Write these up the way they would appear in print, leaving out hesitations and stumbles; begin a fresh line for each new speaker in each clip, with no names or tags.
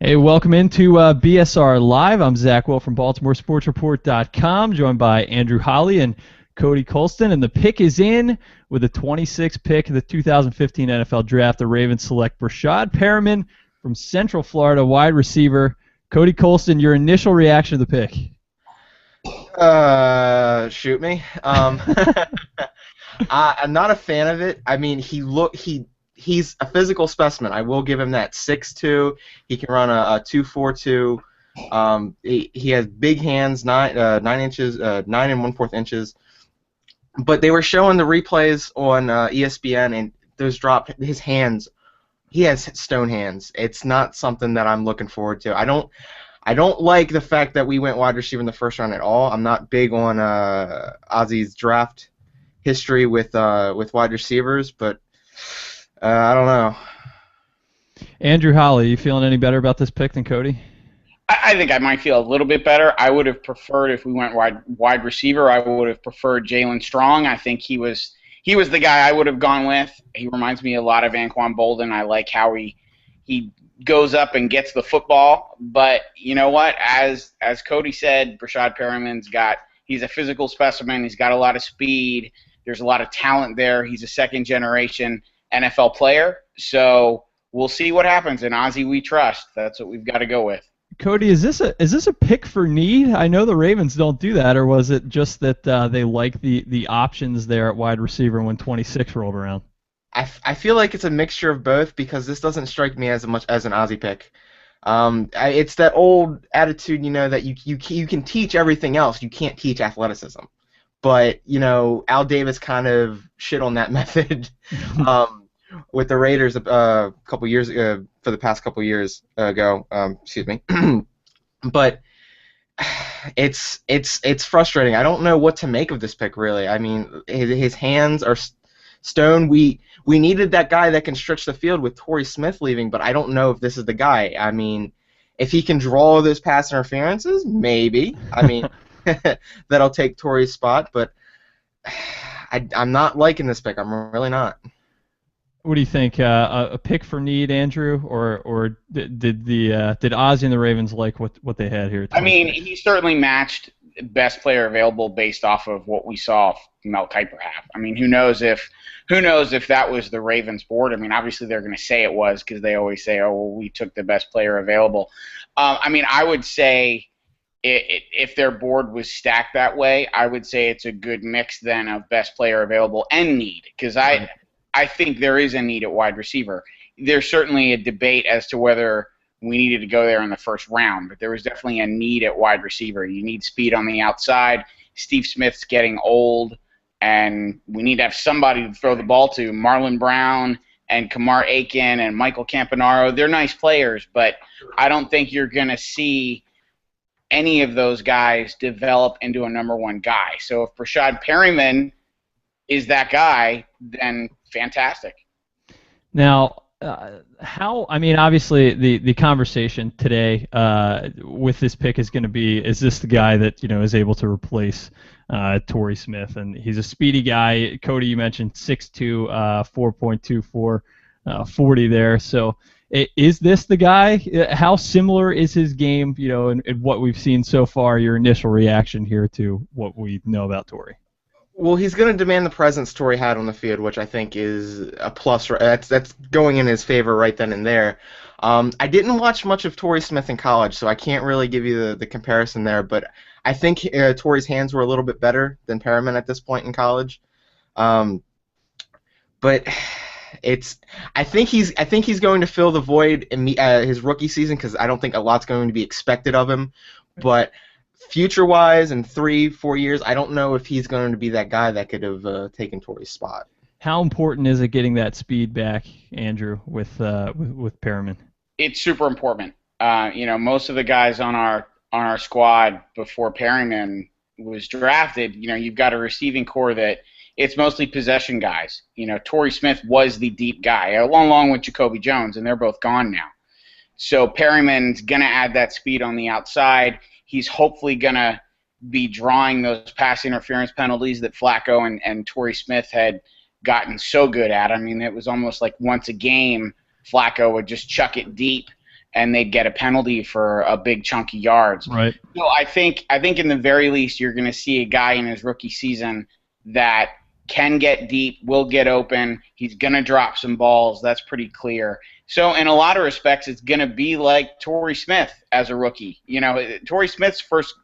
Hey, welcome into BSR Live. I'm Zach Will from BaltimoreSportsReport.com, joined by Andrew Holly and Cody Colston. And the pick is in with the 26th pick of the 2015 NFL Draft. The Ravens select Breshad Perriman from Central Florida, wide receiver. Cody Colston, your initial reaction to the pick?
Shoot me. I'm not a fan of it. I mean, he's a physical specimen. I will give him that. 6'2". He can run a 2.42. He has big hands, 9 inches, 9 and 1/4 inches. But they were showing the replays on ESPN, and his hands. He has stone hands. It's not something that I'm looking forward to. I don't like the fact that we went wide receiver in the first round at all. I'm not big on Ozzy's draft history with wide receivers, but I don't know.
Andrew Holly, you feeling any better about this pick than Cody?
I think I might feel a little bit better. I would have preferred, if we went wide receiver, I would have preferred Jalen Strong. I think he was the guy I would have gone with. He reminds me a lot of Anquan Bolden. I like how he goes up and gets the football. But you know what? As Cody said, Breshad Perriman's he's a physical specimen. He's got a lot of speed. There's a lot of talent there. He's a second-generation NFL player. So we'll see what happens. And Ozzy, we trust. That's what we've got to go with.
Cody, is this a pick for need? I know the Ravens don't do that, or was it just that they like the options there at wide receiver when 26 rolled around?
I feel like it's a mixture of both because this doesn't strike me as much as an Ozzy pick. It's that old attitude, that you can teach everything else. You can't teach athleticism. But, Al Davis kind of shit on that method with the Raiders a couple years ago, for the past couple years ago. Excuse me. But it's frustrating. I don't know what to make of this pick, really. I mean, his hands are stone. We needed that guy that can stretch the field with Torrey Smith leaving, but I don't know if this is the guy. I mean, if he can draw those pass interferences, maybe. I mean, that'll take Torrey's spot, but I'm not liking this pick. I'm really not.
What do you think? A pick for need, Andrew, or did Ozzy and the Ravens like what they had here?
I mean, he certainly matched best player available based off of what we saw Mel Kiper have. I mean, who knows if that was the Ravens board? I mean, obviously they're going to say it was because they always say, "Oh, well, we took the best player available." I mean, I would say if their board was stacked that way, I would say it's a good mix then of best player available and need, because I think there is a need at wide receiver. There's certainly a debate as to whether we needed to go there in the first round, but there was definitely a need at wide receiver. You need speed on the outside. Steve Smith's getting old, and we need to have somebody to throw the ball to. Marlon Brown and Kamar Aiken and Michael Campanaro, they're nice players, but I don't think you're going to see any of those guys develop into a number one guy. So if Breshad Perriman is that guy, then fantastic.
Now, I mean, obviously the conversation today with this pick is going to be, is this the guy that, is able to replace Torrey Smith? And he's a speedy guy. Cody, you mentioned 6'2", 4.24, 40 there. So is this the guy? How similar is his game, in what we've seen so far? Your initial reaction here to what we know about Torrey?
Well, he's going to demand the presence Torrey had on the field, which I think is a plus. That's going in his favor right then and there. I didn't watch much of Torrey Smith in college, so I can't really give you the comparison there. But I think Torrey's hands were a little bit better than Perriman at this point in college. But I think he's going to fill the void in his rookie season, because I don't think a lot's going to be expected of him. But future-wise, in 3-4 years, I don't know if he's going to be that guy that could have taken Torrey's spot.
How important is it getting that speed back, Andrew, with Perriman?
It's super important. Most of the guys on our squad before Perriman was drafted, you've got a receiving core that it's mostly possession guys. Torrey Smith was the deep guy, along with Jacoby Jones, and they're both gone now. So Perriman's going to add that speed on the outside. He's hopefully going to be drawing those pass interference penalties that Flacco and Torrey Smith had gotten so good at. I mean, it was almost like once a game, Flacco would just chuck it deep, and they'd get a penalty for a big chunk of yards.
Right.
So I think in the very least you're going to see a guy in his rookie season that can get deep, will get open. He's going to drop some balls. That's pretty clear. So in a lot of respects, it's going to be like Torrey Smith as a rookie. You know, Torrey Smith's first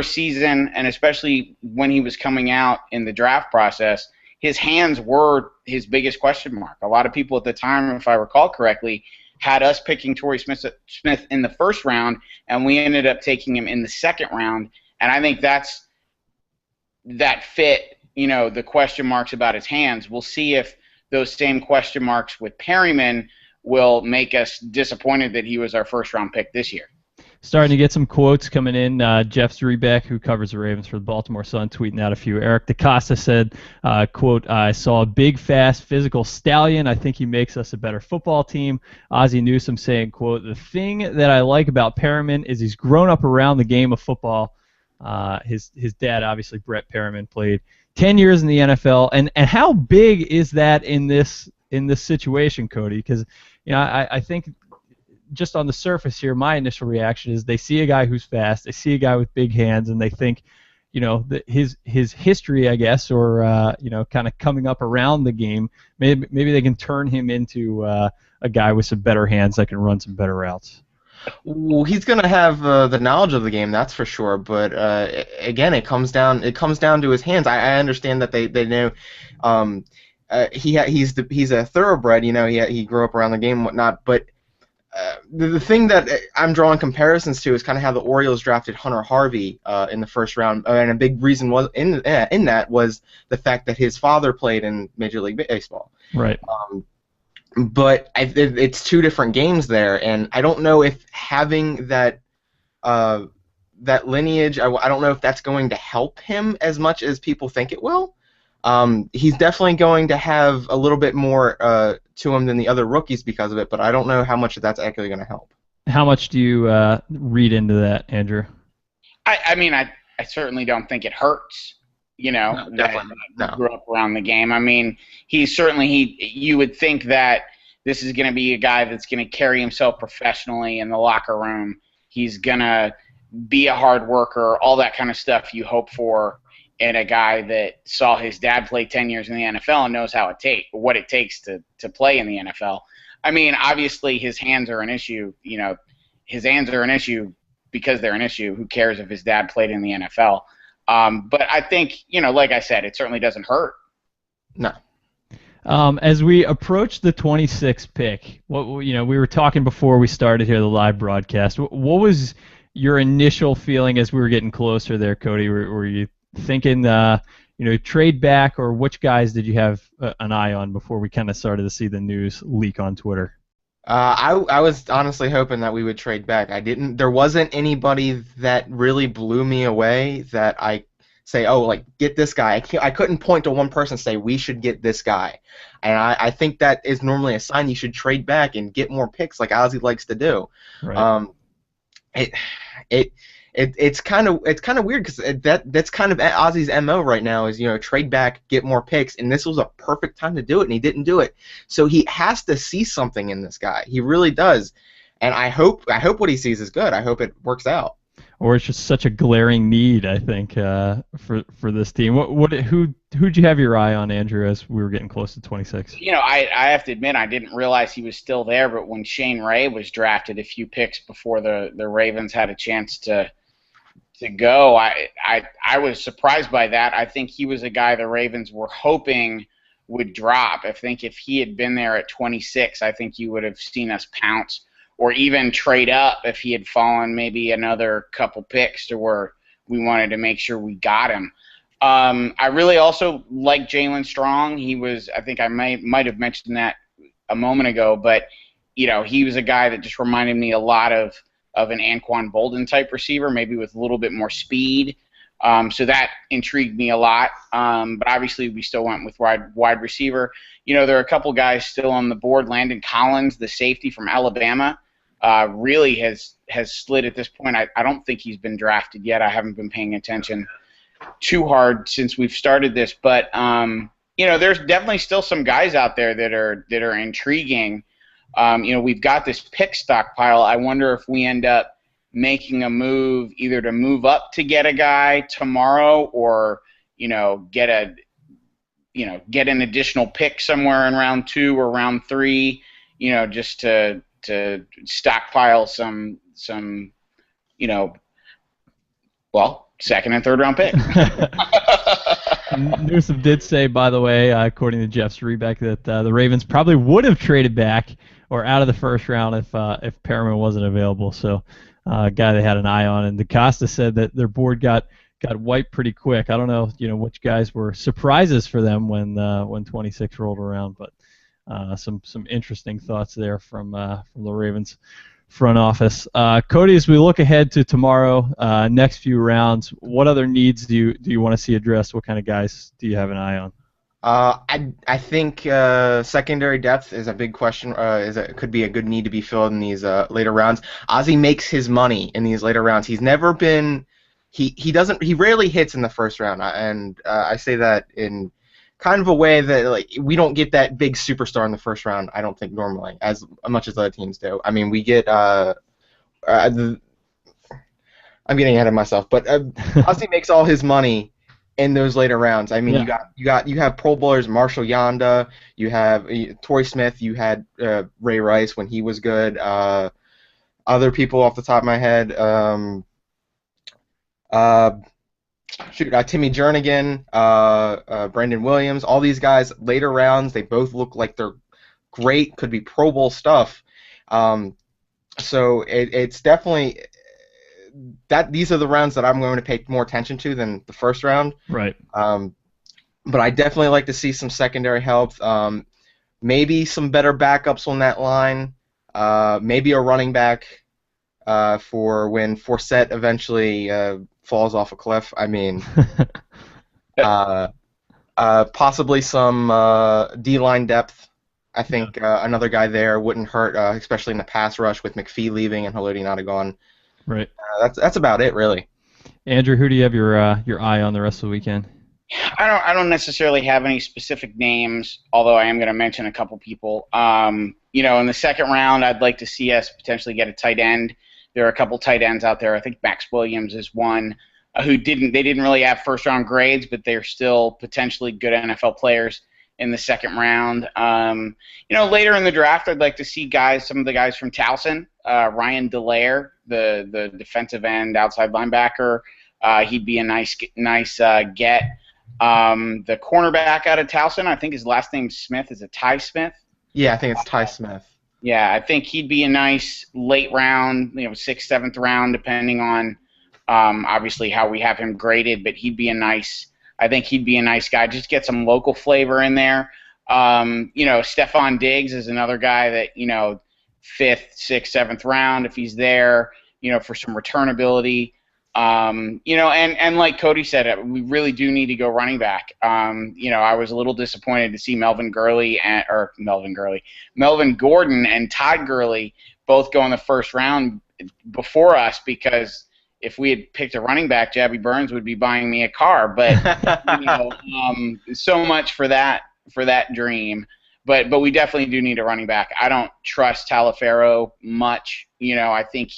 season, and especially when he was coming out in the draft process, his hands were his biggest question mark. A lot of people at the time, if I recall correctly, had us picking Torrey Smith in the first round, and we ended up taking him in the second round. And I think that fit, you know, the question marks about his hands. We'll see if those same question marks with Perryman will make us disappointed that he was our first-round pick this year.
Starting to get some quotes coming in. Jeff Zrebeck, who covers the Ravens for the Baltimore Sun, tweeting out a few. Eric DeCosta said, quote, I saw a big, fast, physical stallion. I think he makes us a better football team. Ozzie Newsome saying, quote, the thing that I like about Perriman is he's grown up around the game of football. His dad, obviously, Brett Perriman, played 10 years in the NFL. And how big is that in this situation, Cody? Because, you know, I think just on the surface here, my initial reaction is they see a guy who's fast, they see a guy with big hands, and they think, you know, that his history, I guess, or you know, kind of coming up around the game, maybe they can turn him into a guy with some better hands that can run some better routes.
Well, he's going to have the knowledge of the game, that's for sure. But again, it comes down to his hands. I understand that they know he's a thoroughbred. You know, he grew up around the game and whatnot, but. The thing that I'm drawing comparisons to is kind of how the Orioles drafted Hunter Harvey in the first round, and a big reason was in that was the fact that his father played in Major League Baseball.
Right.
But it's two different games there, and I don't know if having that lineage, I don't know if that's going to help him as much as people think it will. He's definitely going to have a little bit more to him than the other rookies because of it, but I don't know how much of that's actually going to help.
How much do you read into that, Andrew?
I mean, I certainly don't think it hurts. You know,
no, definitely
that grew up around the game. I mean, you would think that this is going to be a guy that's going to carry himself professionally in the locker room. He's going to be a hard worker, all that kind of stuff you hope for in a guy that saw his dad play 10 years in the NFL and knows what it takes to play in the NFL. I mean, obviously his hands are an issue. You know, his hands are an issue because they're an issue. Who cares if his dad played in the NFL? But I think, you know, like I said, it certainly doesn't hurt.
No.
As we approach the 26th pick, we were talking before we started here, the live broadcast. What was your initial feeling as we were getting closer there, Cody? Were you thinking, trade back, or which guys did you have an eye on before we kind of started to see the news leak on Twitter?
I was honestly hoping that we would trade back. There wasn't anybody that really blew me away that I say, oh, like, get this guy. I couldn't point to one person and say, we should get this guy. And I think that is normally a sign you should trade back and get more picks like Ozzie likes to do.
Right.
It's kind of weird because that's kind of Ozzie's MO right now is, trade back, get more picks, and this was a perfect time to do it, and he didn't do it. So he has to see something in this guy. He really does, and I hope what he sees is good. I hope it works out.
Or it's just such a glaring need, I think, for this team. Who'd you have your eye on, Andrew, as we were getting close to 26?
I have to admit I didn't realize he was still there, but when Shane Ray was drafted a few picks before the Ravens had a chance to go, I was surprised by that. I think he was a guy the Ravens were hoping would drop. I think if he had been there at 26, I think you would have seen us pounce or even trade up if he had fallen maybe another couple picks to where we wanted to make sure we got him. I really also like Jalen Strong. He was, I think I might have mentioned that a moment ago, but he was a guy that just reminded me a lot of an Anquan Bolden type receiver, maybe with a little bit more speed. So that intrigued me a lot. But obviously we still went with wide receiver. There are a couple guys still on the board. Landon Collins, the safety from Alabama, really has slid at this point. I don't think he's been drafted yet. I haven't been paying attention too hard since we've started this. But there's definitely still some guys out there that are intriguing. We've got this pick stockpile. I wonder if we end up making a move either to move up to get a guy tomorrow or, get an additional pick somewhere in round 2 or round 3, just to stockpile some second and third round pick.
Newsom did say, by the way, according to Jeff Strebeck, that the Ravens probably would have traded back or out of the first round if Perriman wasn't available. So, a guy they had an eye on. And DaCosta said that their board got wiped pretty quick. I don't know, which guys were surprises for them when 26 rolled around, but some interesting thoughts there from the Ravens front office. Cody, as we look ahead to tomorrow, next few rounds, what other needs do you want to see addressed? What kind of guys do you have an eye on?
I think secondary depth is a big question. Could be a good need to be filled in these later rounds. Ozzie makes his money in these later rounds. He's never been. He rarely hits in the first round, and I say that in kind of a way that we don't get that big superstar in the first round. I don't think normally as much as other teams do. I mean, we get. I'm getting ahead of myself, but Ozzie makes all his money in those later rounds. I mean, you have Pro Bowlers Marshall Yanda, you have Torrey Smith, you had Ray Rice when he was good. Other people off the top of my head. Timmy Jernigan, Brandon Williams, all these guys, later rounds, they both look like they're great, could be Pro Bowl stuff. So it's definitely that these are the rounds that I'm going to pay more attention to than the first round.
Right.
But I definitely like to see some secondary help. Maybe some better backups on that line. Maybe a running back for when Forsett eventually falls off a cliff. I mean, possibly some D-line depth. I think another guy there wouldn't hurt, especially in the pass rush with McPhee leaving and Haloti not gone.
Right.
That's about it, really.
Andrew, who do you have your eye on the rest of the weekend?
I don't necessarily have any specific names, although I am going to mention a couple people. In the second round, I'd like to see us potentially get a tight end. There are a couple tight ends out there. I think Max Williams is one who didn't really have first round grades, but they're still potentially good NFL players in the second round. Later in the draft, I'd like to see some of the guys from Towson. Ryan Delaire, the defensive end outside linebacker, he'd be a nice get. The cornerback out of Towson, I think his last name Smith, is it Ty Smith?
Yeah, I think it's Ty Smith.
Yeah, I think he'd be a nice late round, 6th, 7th round, depending on obviously how we have him graded. But I think he'd be a nice guy. Just get some local flavor in there. Stephon Diggs is another guy that 5th, 6th, 7th round if he's there. For some returnability. And like Cody said, we really do need to go running back. I was a little disappointed to see Melvin Gordon and Todd Gurley both go in the first round before us, because if we had picked a running back, Jabby Burns would be buying me a car. But so much for that dream. But we definitely do need a running back. I don't trust Taliaferro much. I think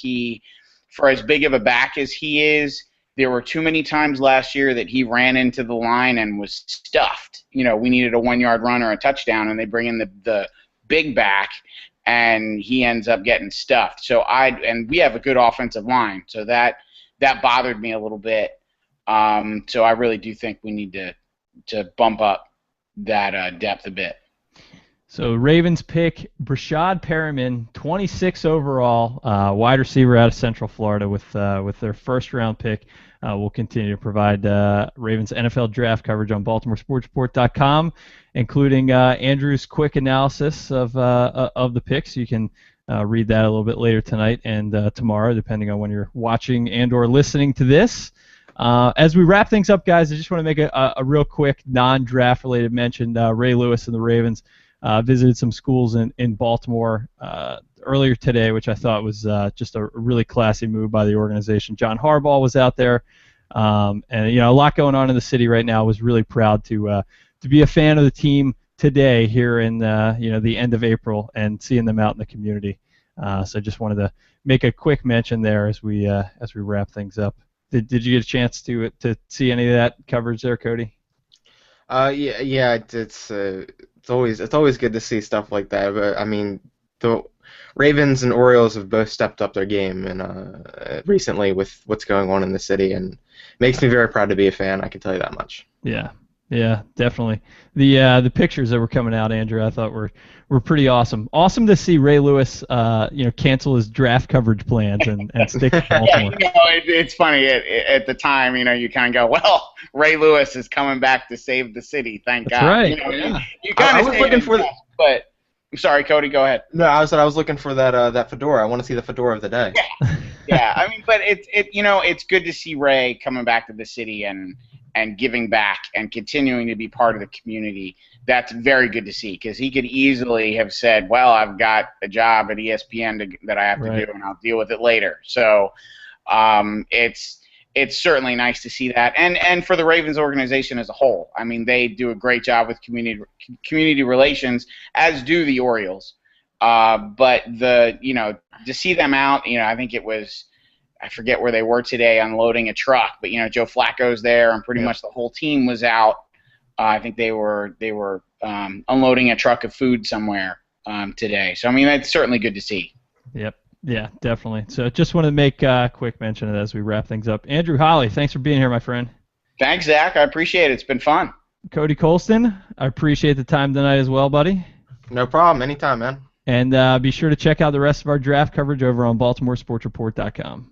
for as big of a back as he is, there were too many times last year that he ran into the line and was stuffed. We needed a 1-yard run or a touchdown, and they bring in the big back, and he ends up getting stuffed. And we have a good offensive line, so that bothered me a little bit. So I really do think we need to bump up that depth a bit.
So Ravens pick Breshad Perriman, 26 overall, wide receiver out of Central Florida with their first round pick. We'll continue to provide Ravens NFL draft coverage on BaltimoreSportsReport.com, including Andrew's quick analysis of the picks. You can read that a little bit later tonight and tomorrow, depending on when you're watching and/or listening to this. As we wrap things up, guys, I just want to make a real quick non-draft related mention. Ray Lewis and the Ravens visited some schools in Baltimore earlier today, which I thought was just a really classy move by the organization. John Harbaugh was out there, and a lot going on in the city right now. Was really proud to be a fan of the team, today here in the end of April and seeing them out in the community. So I just wanted to make a quick mention there as we wrap things up. Did you get a chance to see any of that coverage there, Cody?
Yeah. It's always good to see stuff like that. But I mean, the Ravens and Orioles have both stepped up their game and recently with what's going on in the city, and makes me very proud to be a fan. I can tell you that much.
Yeah, definitely. The pictures that were coming out, Andrew, I thought were pretty awesome. Awesome to see Ray Lewis, cancel his draft coverage plans and stick to Baltimore.
It's funny. At the time, you kind of go, well, Ray Lewis is coming back to save the city. Thank
That's
God.
Right.
You kind of
was looking for,
but I'm sorry, Cody. Go ahead.
No, I was looking for that fedora. I want to see the fedora of the day.
Yeah. I mean, but it's good to see Ray coming back to the city and giving back and continuing to be part of the community. That's very good to see, because he could easily have said, well, I've got a job at ESPN that I have to do, and I'll deal with it later. So it's certainly nice to see that. And for the Ravens organization as a whole, I mean, they do a great job with community relations, as do the Orioles. But to see them out, I think it was, I forget where they were today, unloading a truck, but Joe Flacco's there, and pretty much the whole team was out. I think they were unloading a truck of food somewhere today. So I mean, that's certainly good to see.
Yep. Yeah, definitely. So just wanted to make a quick mention of that as we wrap things up. Andrew Holly, thanks for being here, my friend.
Thanks, Zach. I appreciate it. It's been fun.
Cody Colston, I appreciate the time tonight as well, buddy.
No problem. Anytime, man.
And be sure to check out the rest of our draft coverage over on BaltimoreSportsReport.com.